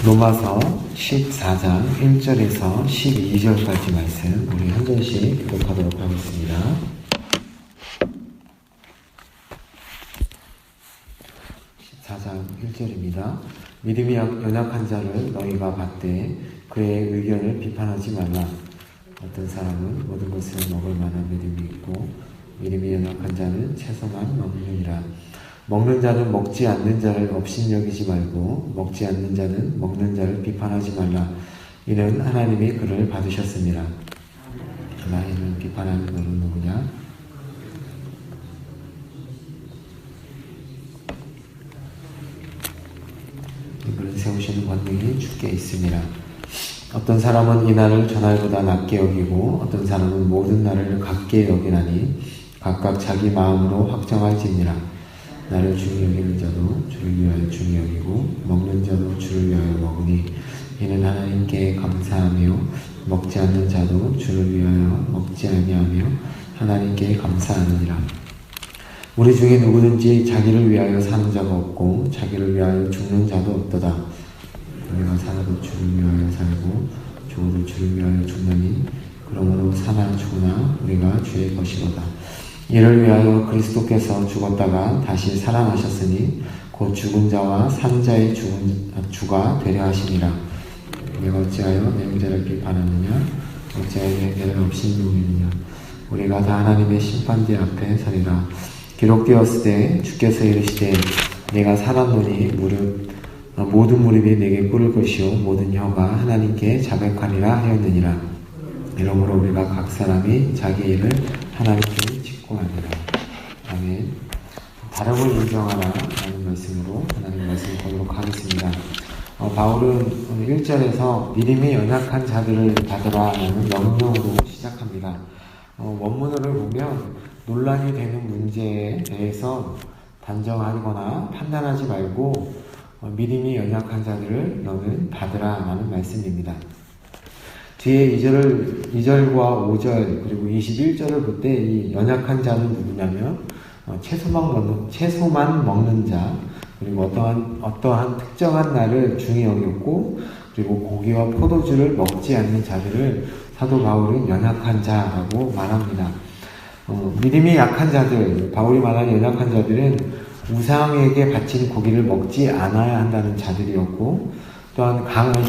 로마서 14장 1절에서 12절까지 말씀 우리 한 절씩 교독하도록 하겠습니다. 14장 1절입니다. 믿음이 연약한 자를 너희가 받되 그의 의견을 비판하지 말라. 어떤 사람은 모든 것을 먹을 만한 믿음이 있고 믿음이 연약한 자는 채소만 먹느니라. 먹는 자는 먹지 않는 자를 업신여기지 말고 먹지 않는 자는 먹는 자를 비판하지 말라. 이는 하나님이 그를 받으셨습니다. 하나님을 비판하는 너는 누구냐? 이분을 세우시는 권능이 주께 있습니다. 어떤 사람은 이 날을 전날보다 낮게 여기고 어떤 사람은 모든 날을 같게 여기나니 각각 자기 마음으로 확정할지니라. 나를 중히 여기는 자도 주를 위하여 중히 여기고 먹는 자도 주를 위하여 먹으니 이는 하나님께 감사하며 먹지 않는 자도 주를 위하여 먹지 아니하며 하나님께 감사하느니라. 우리 중에 누구든지 자기를 위하여 사는 자가 없고 자기를 위하여 죽는 자도 없도다. 우리가 살아도 주를 위하여 살고 죽어도 주를 위하여 죽느니 그러므로 사나 죽으나 우리가 주의 것이로다. 이를 위하여 그리스도께서 죽었다가 다시 살아나셨으니 곧 죽은 자와 산 자의 주가 되려 하시니라. 내가 어찌하여 내 형제를 비판하느냐? 어찌하여 내 형제를 업신여기느냐? 우리가 다 하나님의 심판대 앞에 서리라. 기록되었을 때 주께서 이르시되 내가 살았노니 모든 무릎이 내게 꿇을 것이요 모든 혀가 하나님께 자백하리라 하였느니라. 이러므로 우리가 각 사람이 자기 일을 하나님께 아니라. 아멘. 다름을 인정하라 라는 말씀으로 하나님 말씀을 보도록 하겠습니다. 바울은 오늘 1절에서 믿음이 연약한 자들을 받으라 라는 명령으로 시작합니다. 원문을 보면 논란이 되는 문제에 대해서 단정하거나 판단하지 말고 믿음이 연약한 자들을 너는 받으라 라는 말씀입니다. 뒤에 2절과 5절 그리고 21절을 볼 때 이 연약한 자는 누구냐면 채소만 먹는 자 그리고 어떠한 특정한 날을 중히 여겼고 그리고 고기와 포도주를 먹지 않는 자들을 사도 바울은 연약한 자라고 말합니다. 믿음이 약한 자들, 바울이 말하는 연약한 자들은 우상에게 바친 고기를 먹지 않아야 한다는 자들이었고 또한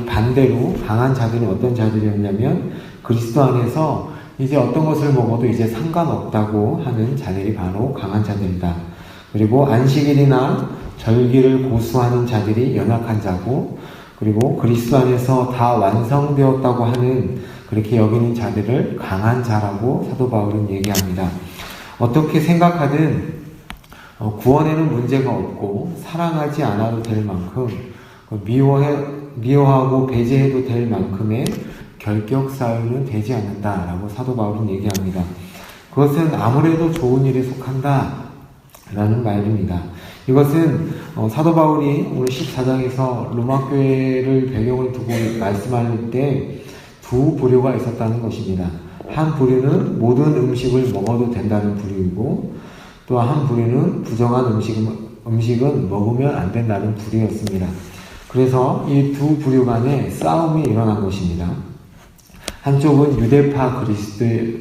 반대로 강한 자들은 어떤 자들이었냐면 그리스도 안에서 이제 어떤 것을 먹어도 이제 상관없다고 하는 자들이 바로 강한 자들이다. 그리고 안식일이나 절기를 고수하는 자들이 연약한 자고 그리고 그리스도 안에서 다 완성되었다고 하는 그렇게 여기는 자들을 강한 자라고 사도 바울은 얘기합니다. 어떻게 생각하든 구원에는 문제가 없고 사랑하지 않아도 될 만큼 미워하고 배제해도 될 만큼의 결격 사유는 되지 않는다라고 사도 바울은 얘기합니다. 그것은 아무래도 좋은 일에 속한다라는 말입니다. 이것은 사도 바울이 오늘 14장에서 로마 교회를 배경을 두고 말씀할 때 두 부류가 있었다는 것입니다. 한 부류는 모든 음식을 먹어도 된다는 부류이고 또 한 부류는 부정한 음식은 먹으면 안 된다는 부류였습니다. 그래서 이 두 부류 간에 싸움이 일어난 것입니다. 한쪽은 유대파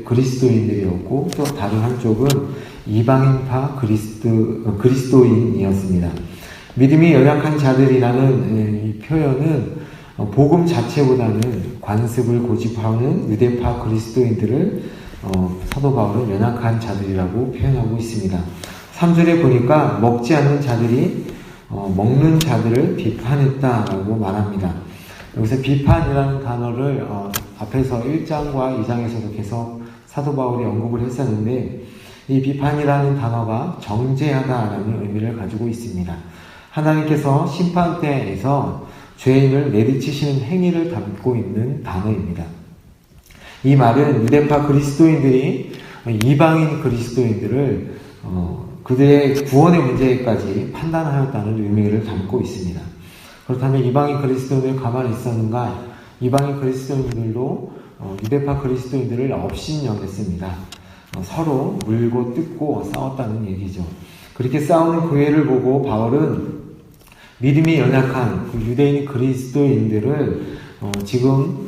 그리스도인들이었고 또 다른 한쪽은 이방인파 그리스도인이었습니다. 믿음이 연약한 자들이라는 이 표현은 복음 자체보다는 관습을 고집하는 유대파 그리스도인들을 사도 바울은 연약한 자들이라고 표현하고 있습니다. 3절에 보니까 먹지 않는 자들이 먹는 자들을 비판했다라고 말합니다. 여기서 비판이라는 단어를 앞에서 1장과 2장에서도 계속 사도 바울이 언급을 했었는데 이 비판이라는 단어가 정죄하다라는 의미를 가지고 있습니다. 하나님께서 심판대에서 죄인을 내리치시는 행위를 담고 있는 단어입니다. 이 말은 유대파 그리스도인들이 이방인 그리스도인들을 그들의 구원의 문제까지 판단하였다는 의미를 담고 있습니다. 그렇다면 이방인 그리스도인을 가만히 있었는가? 이방인 그리스도인들도 유대파 그리스도인들을 업신여겼습니다. 서로 물고 뜯고 싸웠다는 얘기죠. 그렇게 싸우는 교회를 보고 바울은 믿음이 연약한 그 유대인 그리스도인들을 지금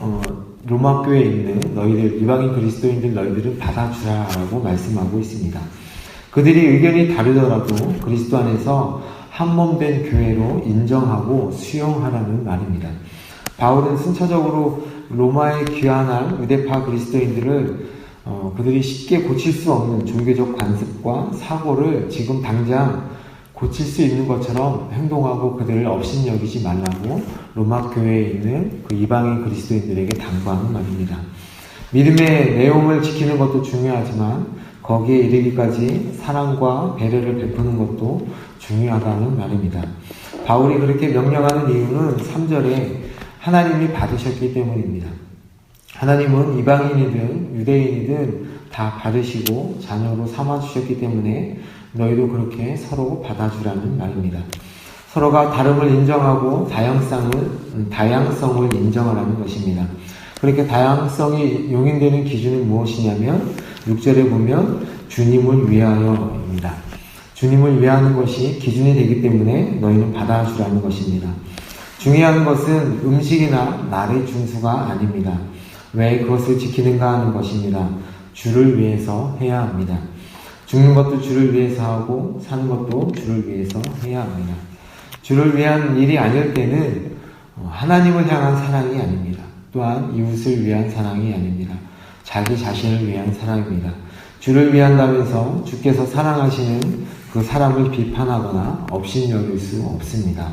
로마 교회에 있는 너희들, 이방인 그리스도인들 너희들은 받아주라라고 말씀하고 있습니다. 그들이 의견이 다르더라도 그리스도 안에서 한몸된 교회로 인정하고 수용하라는 말입니다. 바울은 순차적으로 로마에 귀환할 유대파 그리스도인들을 그들이 쉽게 고칠 수 없는 종교적 관습과 사고를 지금 당장 고칠 수 있는 것처럼 행동하고 그들을 업신여기지 말라고 로마 교회에 있는 그 이방인 그리스도인들에게 당부하는 말입니다. 믿음의 내용을 지키는 것도 중요하지만 거기에 이르기까지 사랑과 배려를 베푸는 것도 중요하다는 말입니다. 바울이 그렇게 명령하는 이유는 3절에 하나님이 받으셨기 때문입니다. 하나님은 이방인이든 유대인이든 다 받으시고 자녀로 삼아주셨기 때문에 너희도 그렇게 서로 받아주라는 말입니다. 서로가 다름을 인정하고 다양성을 인정하라는 것입니다. 그렇게 다양성이 용인되는 기준은 무엇이냐면 6절에 보면 주님을 위하여입니다. 주님을 위하는 것이 기준이 되기 때문에 너희는 받아주라는 것입니다. 중요한 것은 음식이나 날의 준수가 아닙니다. 왜 그것을 지키는가 하는 것입니다. 주를 위해서 해야 합니다. 죽는 것도 주를 위해서 하고 사는 것도 주를 위해서 해야 합니다. 주를 위한 일이 아닐 때는 하나님을 향한 사랑이 아닙니다. 또한 이웃을 위한 사랑이 아닙니다. 자기 자신을 위한 사랑입니다. 주를 위한다면서 주께서 사랑하시는 그 사람을 비판하거나 업신여길 수 없습니다.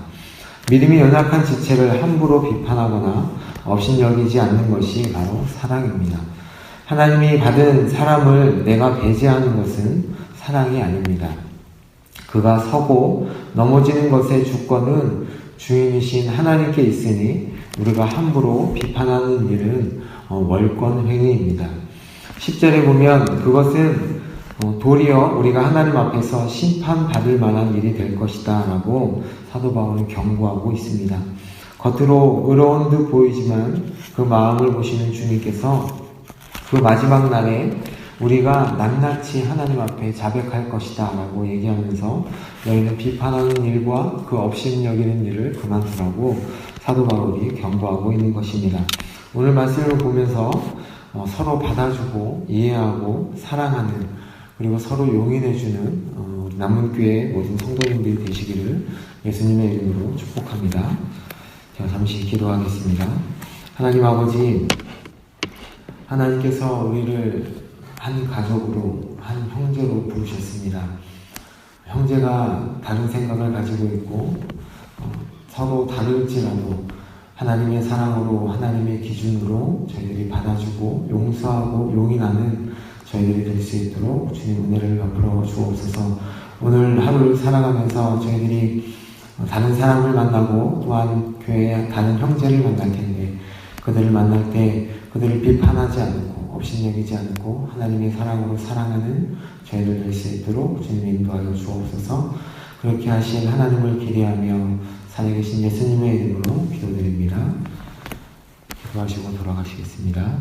믿음이 연약한 지체를 함부로 비판하거나 업신여기지 않는 것이 바로 사랑입니다. 하나님이 받은 사람을 내가 배제하는 것은 사랑이 아닙니다. 그가 서고 넘어지는 것의 주권은 주인이신 하나님께 있으니 우리가 함부로 비판하는 일은 월권행위입니다. 10절에 보면 그것은 도리어 우리가 하나님 앞에서 심판받을 만한 일이 될 것이다 라고 사도 바울은 경고하고 있습니다. 겉으로 의로운 듯 보이지만 그 마음을 보시는 주님께서 그 마지막 날에 우리가 낱낱이 하나님 앞에 자백할 것이다 라고 얘기하면서 너희는 비판하는 일과 그 업신여기는 일을 그만두라고 사도 바울이 경고하고 있는 것입니다. 오늘 말씀을 보면서 서로 받아주고 이해하고 사랑하는 그리고 서로 용인해주는 남문교회 모든 성도님들이 되시기를 예수님의 이름으로 축복합니다. 제가 잠시 기도하겠습니다. 하나님 아버지, 하나님께서 우리를 한 가족으로, 한 형제로 부르셨습니다. 형제가 다른 생각을 가지고 있고 서로 다를지라도 하나님의 사랑으로, 하나님의 기준으로 저희들이 받아주고 용서하고 용인하는 저희들이 될 수 있도록 주님 은혜를 베풀어 주옵소서. 오늘 하루를 살아가면서 저희들이 다른 사람을 만나고 또한 교회에 다른 형제를 만날 텐데 그들을 만날 때 그들을 비판하지 않고 업신여기지 않고 하나님의 사랑으로 사랑하는 저희들 될 수 있도록 주님 인도하여 주옵소서. 그렇게 하신 하나님을 기대하며 살아계신 예수님의 이름으로 기도드립니다. 기도하시고 돌아가시겠습니다.